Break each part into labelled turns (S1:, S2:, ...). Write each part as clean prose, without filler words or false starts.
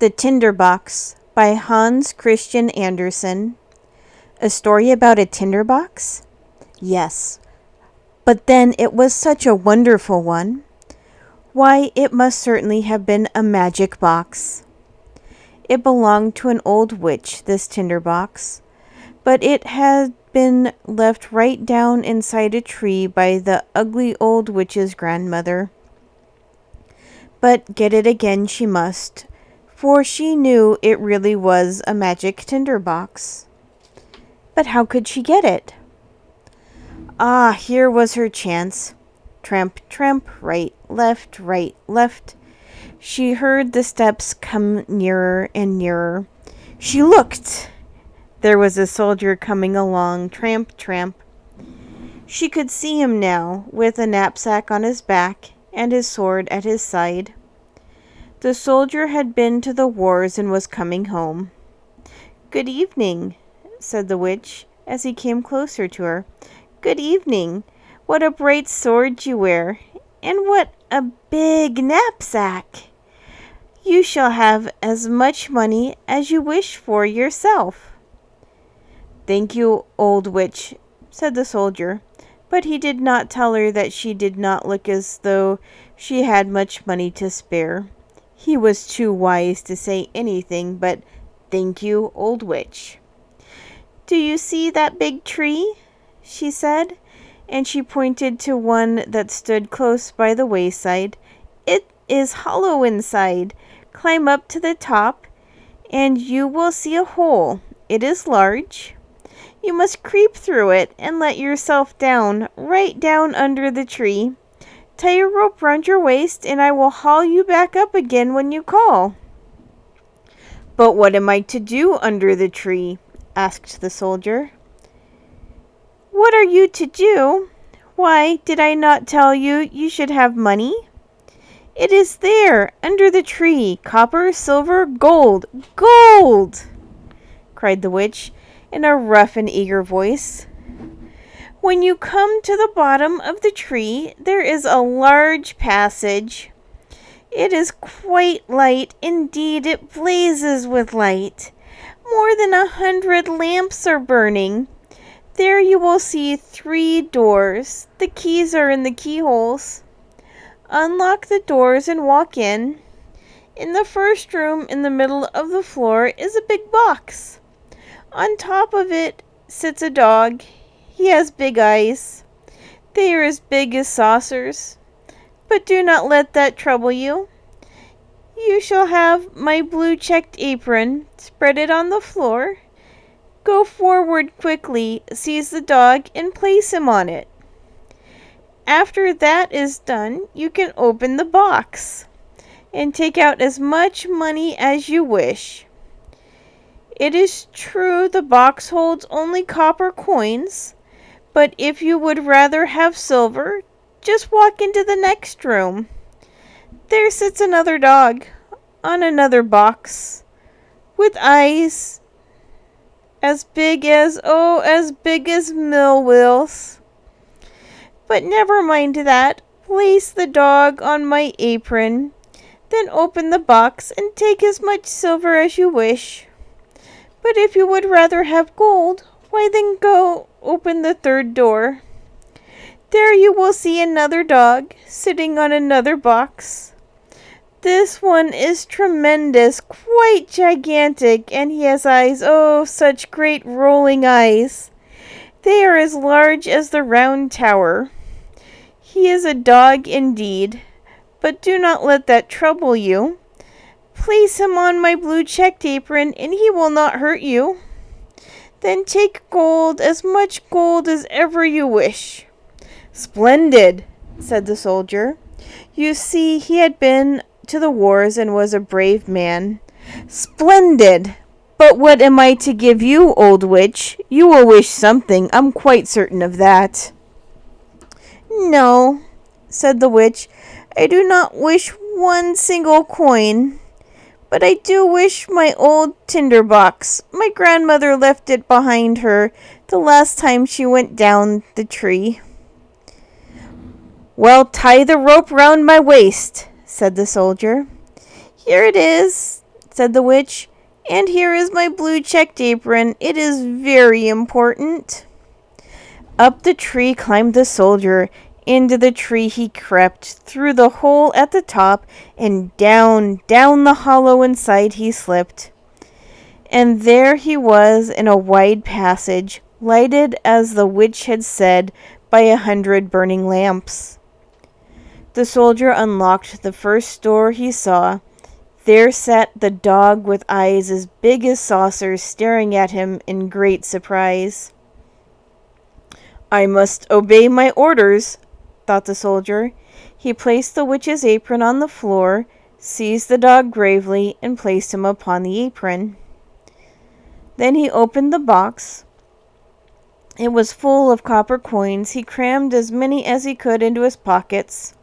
S1: The Tinder-box by Hans Christian Andersen. A story about a tinderbox? Yes, but then it was such a wonderful one. Why, it must certainly have been a magic box. It belonged to an old witch, this tinderbox, but it had been left right down inside a tree by the ugly old witch's grandmother. But get it again she must, for she knew it really was a magic tinderbox. But how could she get it? Ah, here was her chance. Tramp, tramp, right, left. She heard the steps come nearer and nearer. She looked. There was a soldier coming along, tramp, tramp. She could see him now, with a knapsack on his back and his sword at his side. The soldier had been to the wars and was coming home. "Good evening," said the witch, as he came closer to her. "Good evening. What a bright sword you wear, and what a big knapsack! You shall have as much money as you wish for yourself." "Thank you, old witch," said the soldier, but he did not tell her that she did not look as though she had much money to spare. He was too wise to say anything but, "Thank you, old witch." "Do you see that big tree?" she said, and she pointed to one that stood close by the wayside. "It is hollow inside. Climb up to the top, and you will see a hole. It is large. You must creep through it and let yourself down, right down under the tree. Tie a rope round your waist, and I will haul you back up again when you call." "But what am I to do under the tree?" asked the soldier. "What are you to do? Why, did I not tell you you should have money? It is there, under the tree, copper, silver, gold, gold!" cried the witch in a rough and eager voice. "When you come to the bottom of the tree, there is a large passage. It is quite light, indeed it blazes with light. More than 100 lamps are burning. There you will see 3 doors. The keys are in the keyholes. Unlock the doors and walk in. In the first room in the middle of the floor is a big box. On top of it sits a dog. He has big eyes. They are as big as saucers. But do not let that trouble you. You shall have my blue checked apron. Spread it on the floor. Go forward quickly, seize the dog, and place him on it. After that is done, you can open the box and take out as much money as you wish. It is true the box holds only copper coins, but if you would rather have silver, just walk into the next room. There sits another dog on another box, with eyes as big as mill wheels. But never mind that. Place the dog on my apron, then open the box and take as much silver as you wish. But if you would rather have gold, why then go open the 3rd door. There you will see another dog sitting on another box. This one is tremendous, quite gigantic, and he has eyes, oh, such great rolling eyes. They are as large as the round tower. He is a dog indeed, but do not let that trouble you. Place him on my blue checked apron, and he will not hurt you. Then take gold, as much gold as ever you wish." "Splendid," said the soldier. You see, he had been to the wars and was a brave man. "Splendid! But what am I to give you, old witch? You will wish something, I'm quite certain of that." "No," said the witch, "I do not wish one single coin. But I do wish my old tinderbox. My grandmother left it behind her the last time she went down the tree." "Well, tie the rope round my waist," said the soldier. "Here it is. said the witch. "And here is my blue checked apron. It is very important." Up the tree climbed the soldier. Into the tree he crept, through the hole at the top, and down the hollow inside he slipped. And there he was in a wide passage, lighted as the witch had said by 100 burning lamps. The soldier unlocked the first door he saw. There sat the dog with eyes as big as saucers, staring at him in great surprise. "I must obey my orders," thought the soldier. He placed the witch's apron on the floor, seized the dog gravely, and placed him upon the apron. Then he opened the box. It was full of copper coins. He crammed as many as he could into his pockets,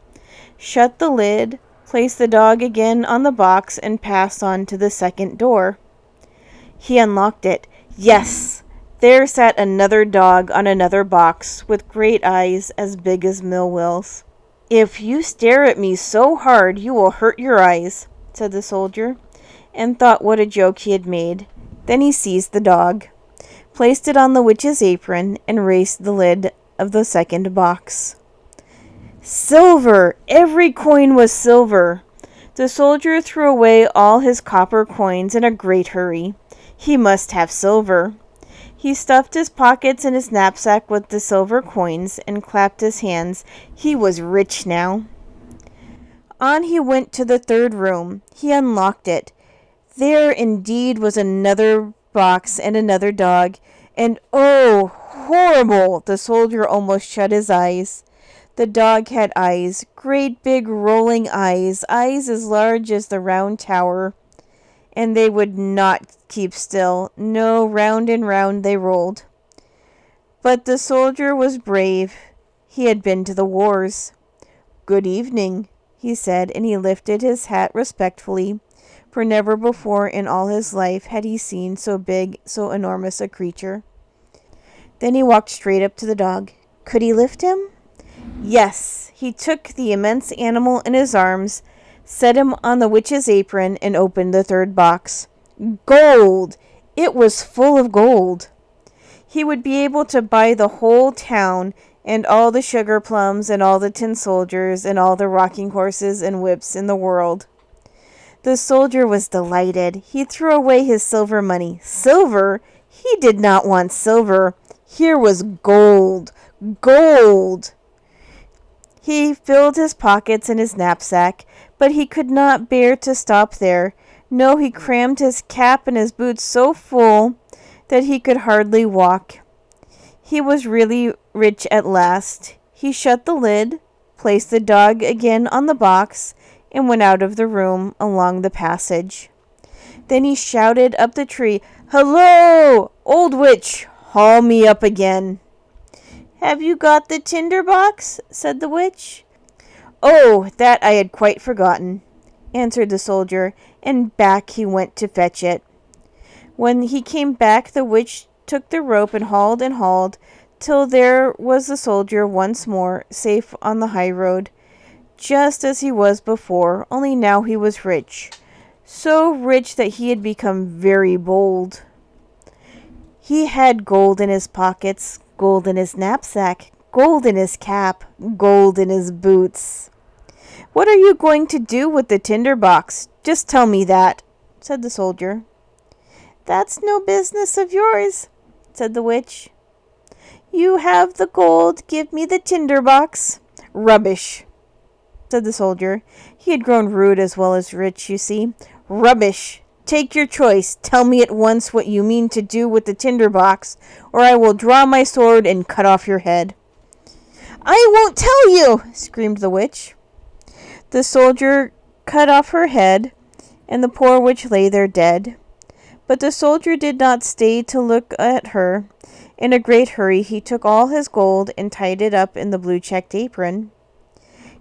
S1: shut the lid, placed the dog again on the box, and passed on to the second door. He unlocked it. Yes! There sat another dog on another box, with great eyes as big as mill wheels. "If you stare at me so hard, you will hurt your eyes," said the soldier, and thought what a joke he had made. Then he seized the dog, placed it on the witch's apron, and raised the lid of the second box. Silver! Every coin was silver. The soldier threw away all his copper coins in a great hurry. He must have silver. He stuffed his pockets and his knapsack with the silver coins and clapped his hands. He was rich now. On he went to the third room. He unlocked it. There indeed was another box and another dog, and oh, horrible! The soldier almost shut his eyes. The dog had eyes, great big rolling eyes, eyes as large as the round tower, and they would not keep still. No, round and round they rolled. But the soldier was brave. He had been to the wars. "Good evening," he said, and he lifted his hat respectfully, for never before in all his life had he seen so big, so enormous a creature. Then he walked straight up to the dog. Could he lift him? Yes, he took the immense animal in his arms, set him on the witch's apron, and opened the third box. Gold! It was full of gold. He would be able to buy the whole town, and all the sugar plums, and all the tin soldiers, and all the rocking horses and whips in the world. The soldier was delighted. He threw away his silver money. Silver? He did not want silver. Here was gold. Gold! He filled his pockets and his knapsack, but he could not bear to stop there. No, he crammed his cap and his boots so full that he could hardly walk. He was really rich at last. He shut the lid, placed the dog again on the box, and went out of the room along the passage. Then he shouted up the tree, "Hello, old witch, haul me up again." "Have you got the tinder-box?" said the witch. "Oh, that I had quite forgotten," answered the soldier, and back he went to fetch it. When he came back, the witch took the rope and hauled, till there was the soldier once more, safe on the high road, just as he was before, only now he was rich, so rich that he had become very bold. He had gold in his pockets, gold in his knapsack, gold in his cap, gold in his boots. "What are you going to do with the tinder-box? Just tell me that," said the soldier. "That's no business of yours," said the witch. "You have the gold, give me the tinder-box." "Rubbish," said the soldier. He had grown rude as well as rich, you see. "Rubbish! Take your choice. Tell me at once what you mean to do with the tinder-box, or I will draw my sword and cut off your head." "I won't tell you!" screamed the witch. The soldier cut off her head, and the poor witch lay there dead. But the soldier did not stay to look at her. In a great hurry he took all his gold and tied it up in the blue checked apron.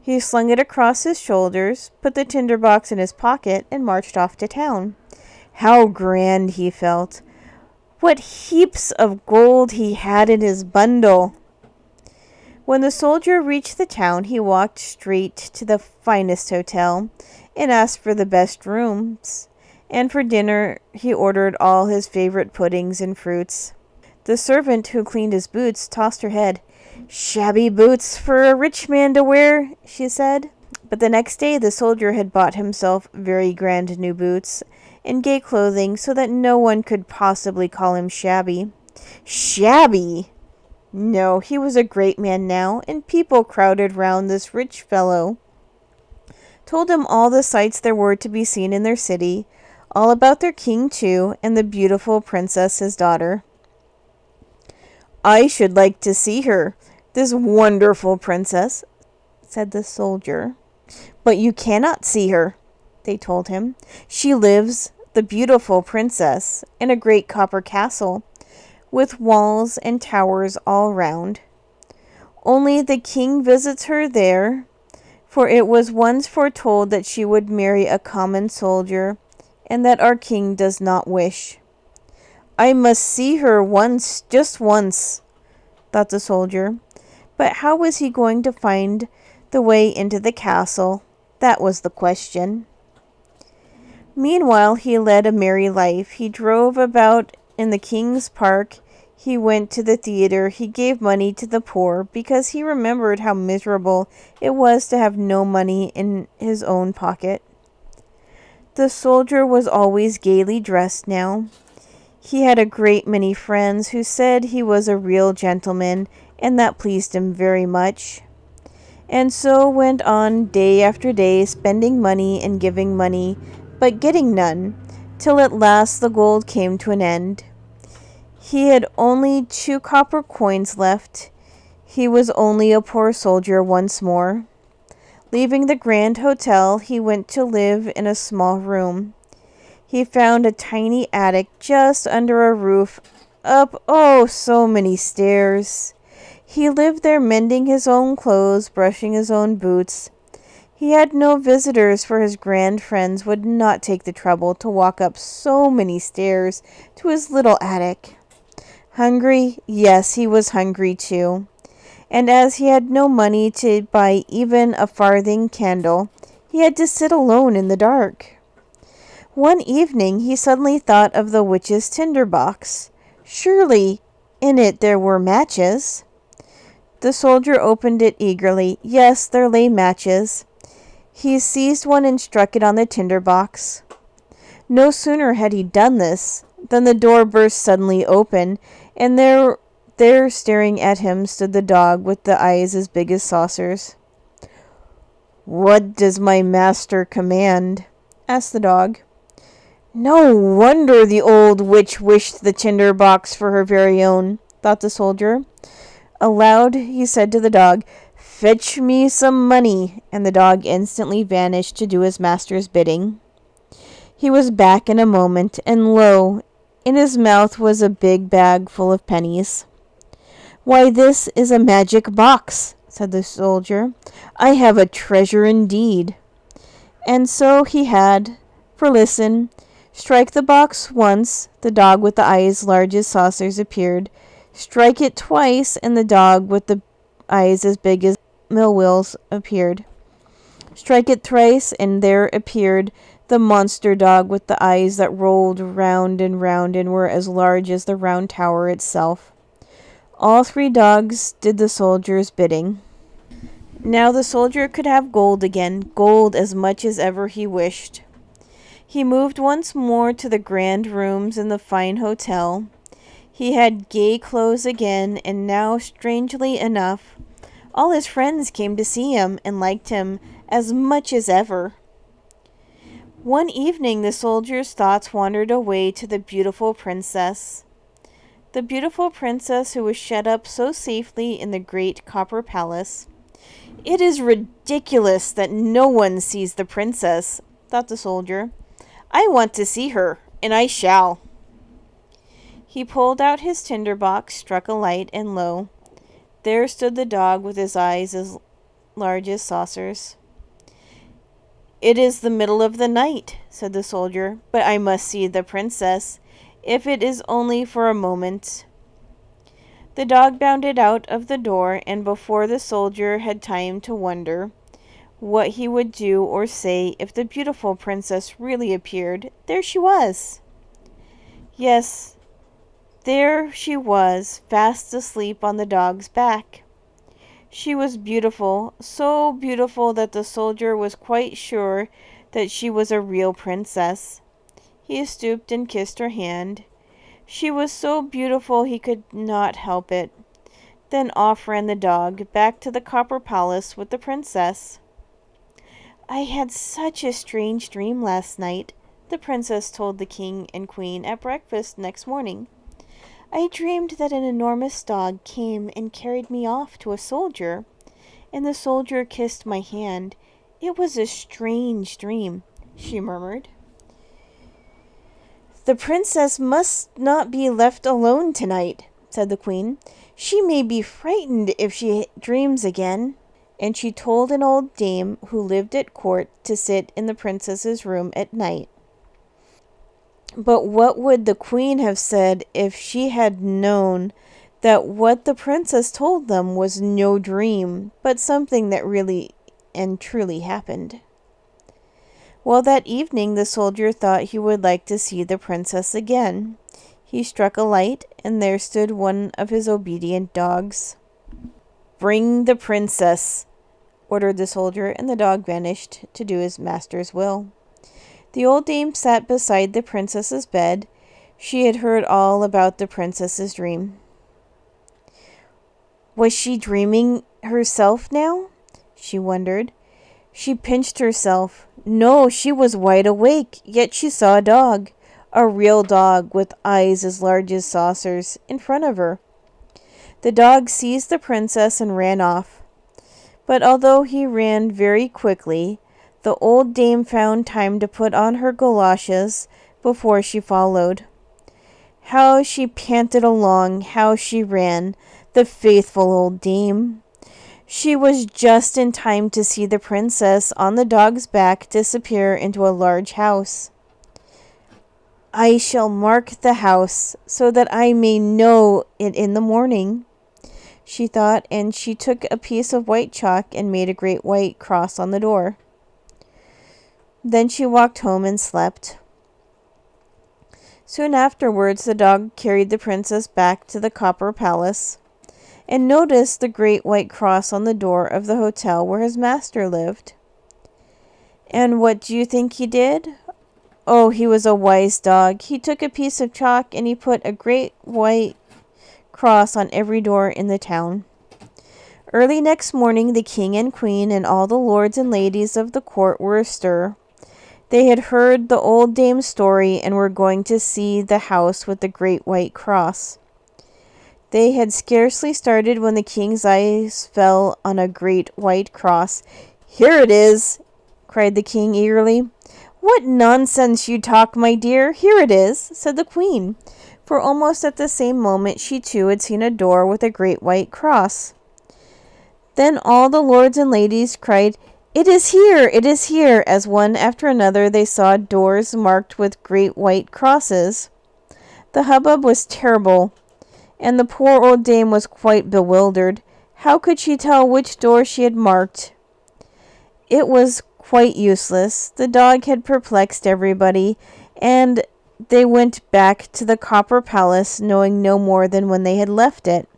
S1: He slung it across his shoulders, put the tinder-box in his pocket, and marched off to town. How grand he felt! What heaps of gold he had in his bundle! When the soldier reached the town, he walked straight to the finest hotel and asked for the best rooms. and for dinner he ordered all his favorite puddings and fruits. The servant who cleaned his boots tossed her head. "Shabby boots for a rich man to wear," she said. But the next day the soldier had bought himself very grand new boots and gay clothing so that no one could possibly call him shabby. Shabby! No, he was a great man now, and people crowded round this rich fellow, told him all the sights there were to be seen in their city, all about their king too, and the beautiful princess his daughter. "I should like to see her, this wonderful princess," said the soldier. "But you cannot see her," they told him. "She lives, the beautiful princess, in a great copper castle, with walls and towers all round. Only the king visits her there, for it was once foretold that she would marry a common soldier, and that our king does not wish." "I must see her once, just once," thought the soldier. But how was he going to find the way into the castle? That was the question. Meanwhile he led a merry life. He drove about in the king's park. He went to the theater. He gave money to the poor because he remembered how miserable it was to have no money in his own pocket. The soldier was always gaily dressed now. He had a great many friends who said he was a real gentleman, and that pleased him very much. And so went on day after day, spending money and giving money, but getting none, till at last the gold came to an end. He had only 2 copper coins left. He was only a poor soldier once more. Leaving the grand hotel, he went to live in a small room. He found a tiny attic just under a roof, up, oh, so many stairs. He lived there mending his own clothes, brushing his own boots. He had no visitors, for his grand friends would not take the trouble to walk up so many stairs to his little attic. Hungry? Yes, he was hungry too. And as he had no money to buy even a farthing candle, he had to sit alone in the dark. One evening he suddenly thought of the witch's tinder-box. Surely in it there were matches. The soldier opened it eagerly. Yes, there lay matches. He seized one and struck it on the tinder-box. No sooner had he done this than the door burst suddenly open, and there staring at him stood the dog with the eyes as big as saucers. "What does my master command?" asked the dog. "No wonder the old witch wished the tinder-box for her very own," thought the soldier. Aloud he said to the dog, "Fetch me some money," and the dog instantly vanished to do his master's bidding. He was back in a moment, and lo, in his mouth was a big bag full of pennies. "Why, this is a magic box," said the soldier. "I have a treasure indeed." And so he had, for listen, strike the box once, the dog with the eyes large as saucers appeared. Strike it twice, and the dog with the eyes as big as mill wheels appeared. Strike it thrice, and there appeared the monster dog with the eyes that rolled round and were as large as the round tower itself. All 3 dogs did the soldier's bidding. Now the soldier could have gold again, gold as much as ever he wished. He moved once more to the grand rooms in the fine hotel. He had gay clothes again, and now, strangely enough, all his friends came to see him and liked him as much as ever. One evening the soldier's thoughts wandered away to the beautiful princess. The beautiful princess who was shut up so safely in the great copper palace. "It is ridiculous that no one sees the princess," thought the soldier. "I want to see her, and I shall." He pulled out his tinder-box, struck a light, and lo, there stood the dog with his eyes as large as saucers. "It is the middle of the night," said the soldier, "but I must see the princess, if it is only for a moment." The dog bounded out of the door, and before the soldier had time to wonder what he would do or say if the beautiful princess really appeared. There she was. Yes, there she was, fast asleep on the dog's back. She was beautiful, so beautiful that the soldier was quite sure that she was a real princess. He stooped and kissed her hand. She was so beautiful he could not help it. Then off ran the dog, back to the copper palace with the princess. I had such a strange dream last night, the princess told the king and queen at breakfast next morning. I dreamed that an enormous dog came and carried me off to a soldier, and the soldier kissed my hand. It was a strange dream, she murmured. The princess must not be left alone tonight, said the queen. She may be frightened if she dreams again. And she told an old dame who lived at court to sit in the princess's room at night. But what would the queen have said if she had known that what the princess told them was no dream, but something that really and truly happened? Well, that evening the soldier thought he would like to see the princess again. He struck a light, and there stood one of his obedient dogs. Bring the princess, ordered the soldier, and the dog vanished to do his master's will. The old dame sat beside the princess's bed. She had heard all about the princess's dream. Was she dreaming herself now? She wondered. She pinched herself. No, she was wide awake, yet she saw a dog, a real dog with eyes as large as saucers, in front of her. The dog seized the princess and ran off. But although he ran very quickly, the old dame found time to put on her goloshes before she followed. How she panted along, how she ran, the faithful old dame! She was just in time to see the princess on the dog's back disappear into a large house. I shall mark the house so that I may know it in the morning, she thought, and she took a piece of white chalk and made a great white cross on the door. Then she walked home and slept. Soon afterwards the dog carried the princess back to the copper palace, and noticed the great white cross on the door of the hotel where his master lived. And what do you think he did? Oh, he was a wise dog. He took a piece of chalk and he put a great white cross on every door in the town. Early next morning the king and queen and all the lords and ladies of the court were astir. They had heard the old dame's story and were going to see the house with the great white cross. They had scarcely started when the king's eyes fell on a great white cross. Here it is, cried the king eagerly. What nonsense you talk, my dear. Here it is, said the queen, for almost at the same moment she too had seen a door with a great white cross. Then all the lords and ladies cried, it is here, as one after another they saw doors marked with great white crosses. The hubbub was terrible, and the poor old dame was quite bewildered. How could she tell which door she had marked? It was quite useless. The dog had perplexed everybody, and they went back to the copper palace knowing no more than when they had left it.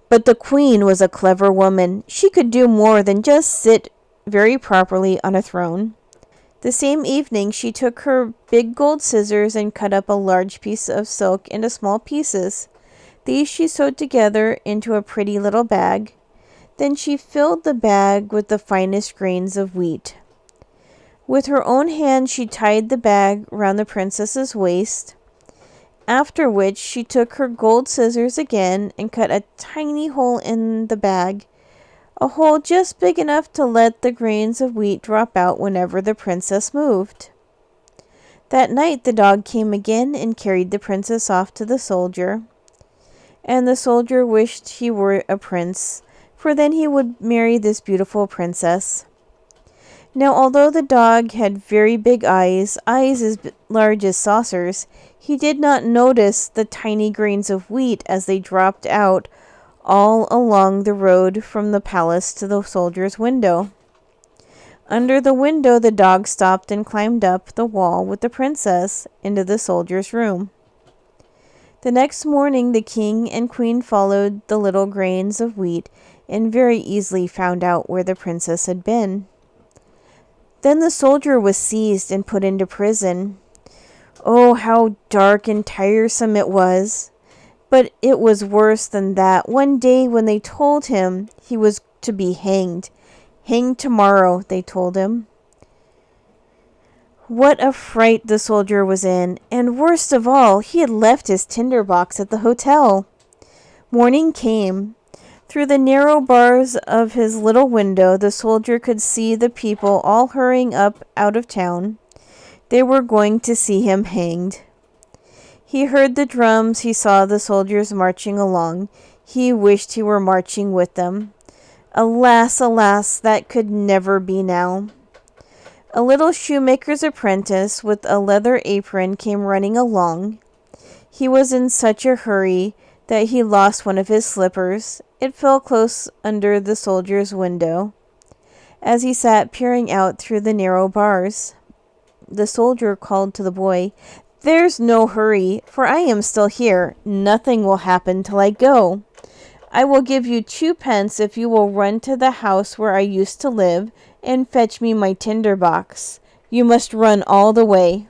S1: But the queen was a clever woman. She could do more than just sit very properly on a throne. The same evening she took her big gold scissors and cut up a large piece of silk into small pieces. These she sewed together into a pretty little bag. Then she filled the bag with the finest grains of wheat. With her own hand she tied the bag round the princess's waist, after which she took her gold scissors again and cut a tiny hole in the bag, a hole just big enough to let the grains of wheat drop out whenever the princess moved. That night the dog came again and carried the princess off to the soldier. And the soldier wished he were a prince, for then he would marry this beautiful princess. Now, although the dog had very big eyes as large as saucers, he did not notice the tiny grains of wheat as they dropped out all along the road from the palace to the soldier's window. Under the window, the dog stopped and climbed up the wall with the princess into the soldier's room. The next morning, the king and queen followed the little grains of wheat and very easily found out where the princess had been. Then the soldier was seized and put into prison. Oh, how dark and tiresome it was! But it was worse than that. One day when they told him he was to be hanged. Hanged tomorrow, they told him. What a fright the soldier was in, and worst of all, he had left his tinder-box at the hotel. Morning came. Through the narrow bars of his little window, the soldier could see the people all hurrying up out of town. They were going to see him hanged. He heard the drums, he saw the soldiers marching along. He wished he were marching with them. Alas, alas, that could never be now. A little shoemaker's apprentice with a leather apron came running along. He was in such a hurry that he lost one of his slippers. It fell close under the soldier's window as he sat peering out through the narrow bars. The soldier called to the boy, "There's no hurry, for I am still here. Nothing will happen till I go. I will give you 2 pence if you will run to the house where I used to live and fetch me my tinder-box. You must run all the way."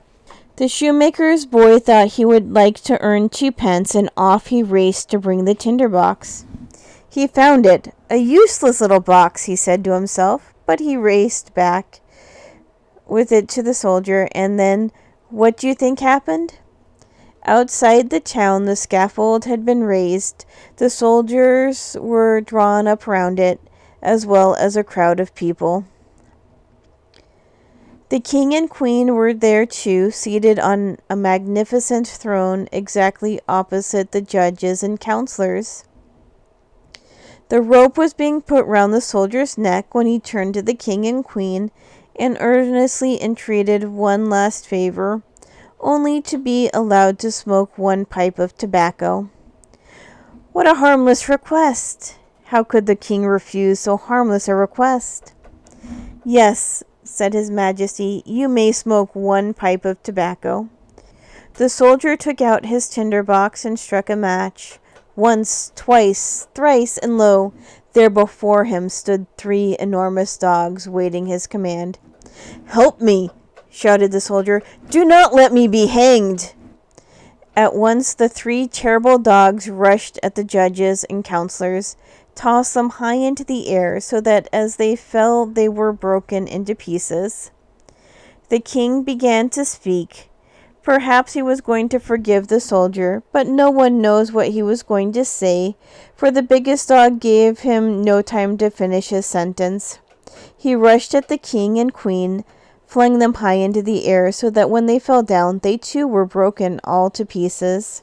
S1: The shoemaker's boy thought he would like to earn 2 pence, and off he raced to bring the tinder-box. He found it. A useless little box, he said to himself, but he raced back with it to the soldier, and then what do you think happened? Outside the town, the scaffold had been raised. The soldiers were drawn up round it, as well as a crowd of people. The king and queen were there too, seated on a magnificent throne exactly opposite the judges and counselors. The rope was being put round the soldier's neck when he turned to the king and queen and earnestly entreated one last favor, only to be allowed to smoke 1 pipe of tobacco. What a harmless request! How could the king refuse so harmless a request? "Yes," said his majesty, "you may smoke 1 pipe of tobacco." The soldier took out his tinder-box and struck a match. Once, twice, thrice, and lo, there before him stood 3 enormous dogs waiting his command. "Help me!" shouted the soldier. "Do not let me be hanged!" At once the 3 terrible dogs rushed at the judges and counselors, tossed them high into the air so that as they fell they were broken into pieces. The king began to speak. Perhaps he was going to forgive the soldier, but no one knows what he was going to say, for the biggest dog gave him no time to finish his sentence. He rushed at the king and queen, flung them high into the air so that when they fell down, they too were broken all to pieces.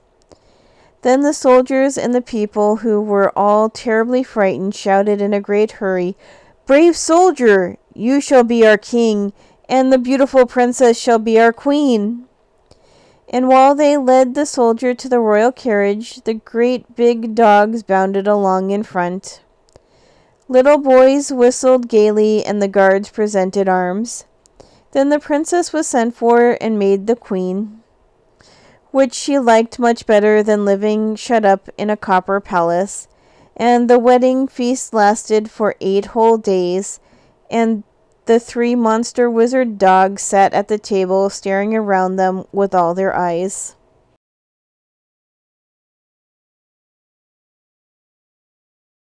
S1: Then the soldiers and the people, who were all terribly frightened, shouted in a great hurry, "Brave soldier, you shall be our king, and the beautiful princess shall be our queen." And while they led the soldier to the royal carriage, the great big dogs bounded along in front. Little boys whistled gaily, and the guards presented arms. Then the princess was sent for and made the queen, which she liked much better than living shut up in a copper palace. And the wedding feast lasted for 8 whole days, and the 3 monster wizard dogs sat at the table staring around them with all their eyes.